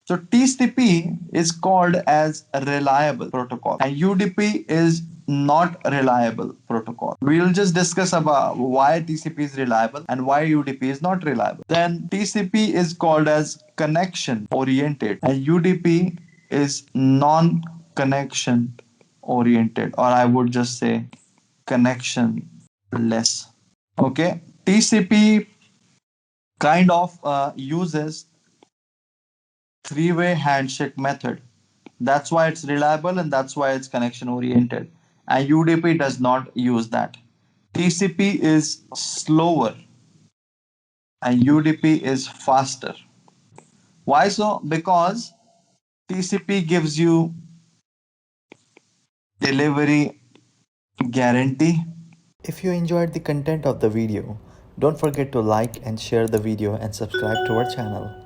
So TCP is called as a reliable protocol and UDP is not a reliable protocol. We'll just discuss about why TCP is reliable and why UDP is not reliable. Then TCP is called as connection oriented and UDP is non-connection oriented, or I would just say connectionless. Okay, TCP kind of uses three-way handshake method. That's why it's reliable and that's why it's connection oriented. And UDP does not use that. TCP is slower and UDP is faster. Why so? Because TCP gives you delivery guarantee. If you enjoyed the content of the video, don't forget to like and share the video and subscribe to our channel.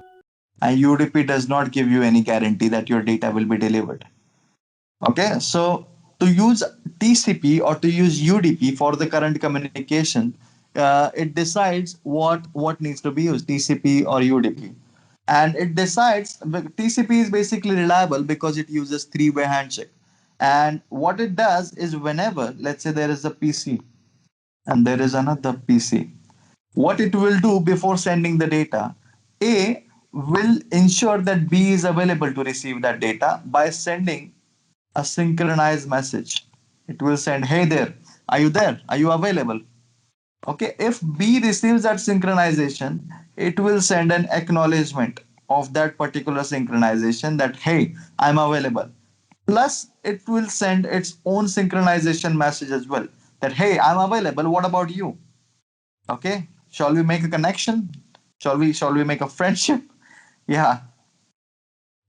And UDP does not give you any guarantee that your data will be delivered. Okay, so to use TCP or to use UDP for the current communication, it decides what needs to be used, TCP or UDP, and it decides. TCP is basically reliable because it uses three-way handshake, and what it does is whenever, let's say, there is a PC and there is another PC, what it will do before sending the data, A will ensure that B is available to receive that data by sending a synchronized message. It will send, hey there, are you there? Are you available? Okay, if B receives that synchronization, it will send an acknowledgement of that particular synchronization that, hey, I'm available. Plus, it will send its own synchronization message as well that, hey, I'm available. What about you? Okay, shall we make a connection? Shall we make a friendship? Yeah.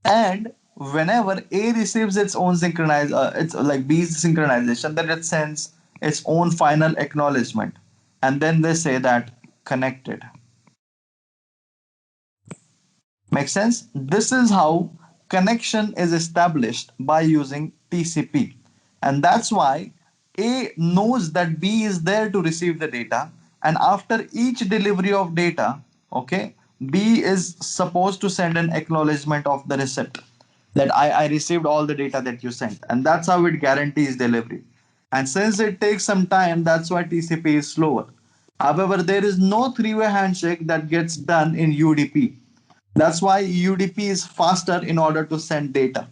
And whenever A receives its own it's like B's synchronization, then it sends its own final acknowledgement. And then they say that connected. Makes sense? This is how connection is established by using TCP. And that's why A knows that B is there to receive the data. And after each delivery of data, okay, B is supposed to send an acknowledgement of the receipt that I received all the data that you sent. And that's how it guarantees delivery. And since it takes some time, that's why TCP is slower. However, there is no three-way handshake that gets done in UDP. That's why UDP is faster in order to send data.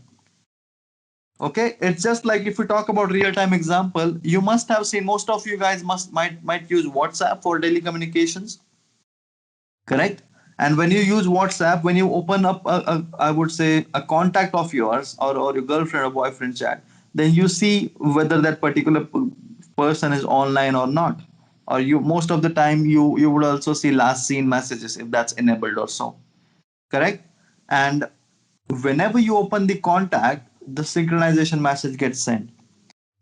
Okay, it's just like if we talk about real-time example, you must have seen, most of you guys might use WhatsApp for daily communications, correct? And when you use WhatsApp, when you open up I would say a contact of yours, or your girlfriend or boyfriend chat, then you see whether that particular person is online or not. Or you, most of the time, you would also see last seen messages if that's enabled or so, correct? And whenever you open the contact, the synchronization message gets sent.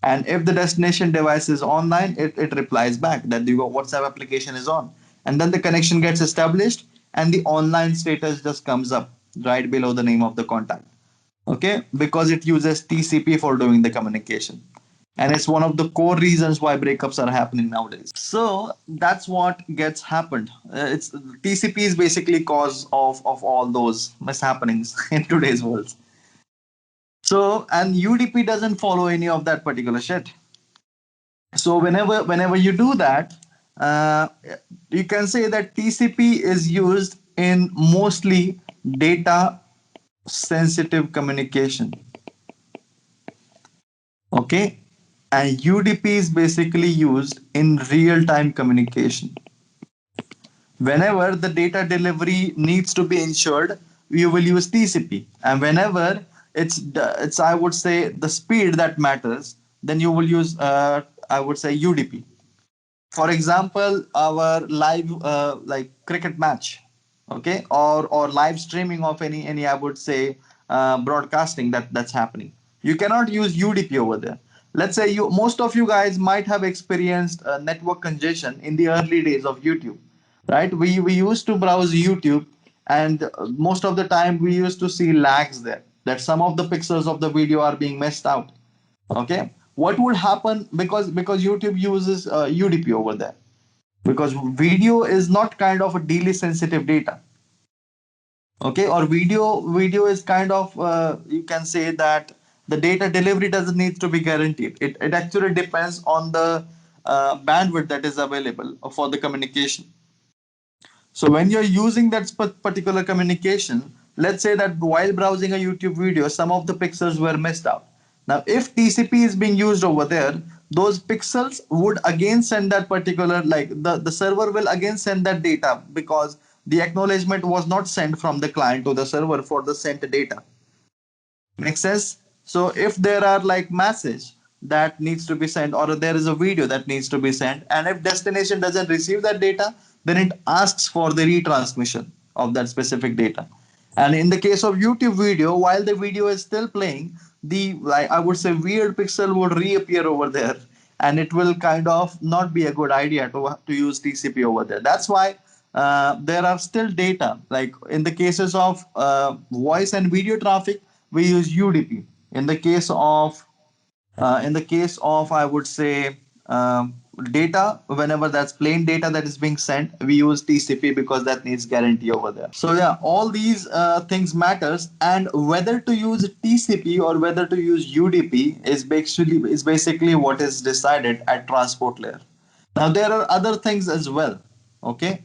And if the destination device is online, it replies back that the WhatsApp application is on. And then the connection gets established and the online status just comes up right below the name of the contact. Okay, because it uses TCP for doing the communication. And it's one of the core reasons why breakups are happening nowadays. So that's what gets happened. It's TCP is basically cause of all those mishappenings in today's world. So, and UDP doesn't follow any of that particular shit. So whenever you do that, uh, you can say that TCP is used in mostly data sensitive communication. Okay, and UDP is basically used in real time communication. Whenever the data delivery needs to be ensured, you will use TCP, and whenever it's I would say the speed that matters, then you will use I would say UDP. For example, our live like cricket match, okay, or live streaming of any I would say broadcasting that's happening. You cannot use UDP over there. Let's say you, most of you guys might have experienced network congestion in the early days of YouTube, right? We used to browse YouTube, and most of the time we used to see lags there, that some of the pixels of the video are being messed out. Okay, what would happen, because YouTube uses UDP over there, because video is not kind of a daily sensitive data. Okay, or video is kind of you can say that the data delivery doesn't need to be guaranteed. It actually depends on the bandwidth that is available for the communication. So when you're using that particular communication, let's say that while browsing a YouTube video, some of the pixels were missed out. Now, if TCP is being used over there, those pixels would again send that particular, like the server will again send that data because the acknowledgement was not sent from the client to the server for the sent data. Make sense? So if there are like message that needs to be sent or there is a video that needs to be sent, and if destination doesn't receive that data, then it asks for the retransmission of that specific data. And in the case of YouTube video, while the video is still playing, the, like I would say, weird pixel would reappear over there, and it will kind of not be a good idea to use TCP over there. That's why there are still data. Like in the cases of voice and video traffic, we use UDP. In the case of I would say data, whenever that's plain data that is being sent, we use TCP because that needs guarantee over there. So yeah, all these things matters, and whether to use TCP or whether to use UDP is basically what is decided at transport layer. Now there are other things as well. Okay,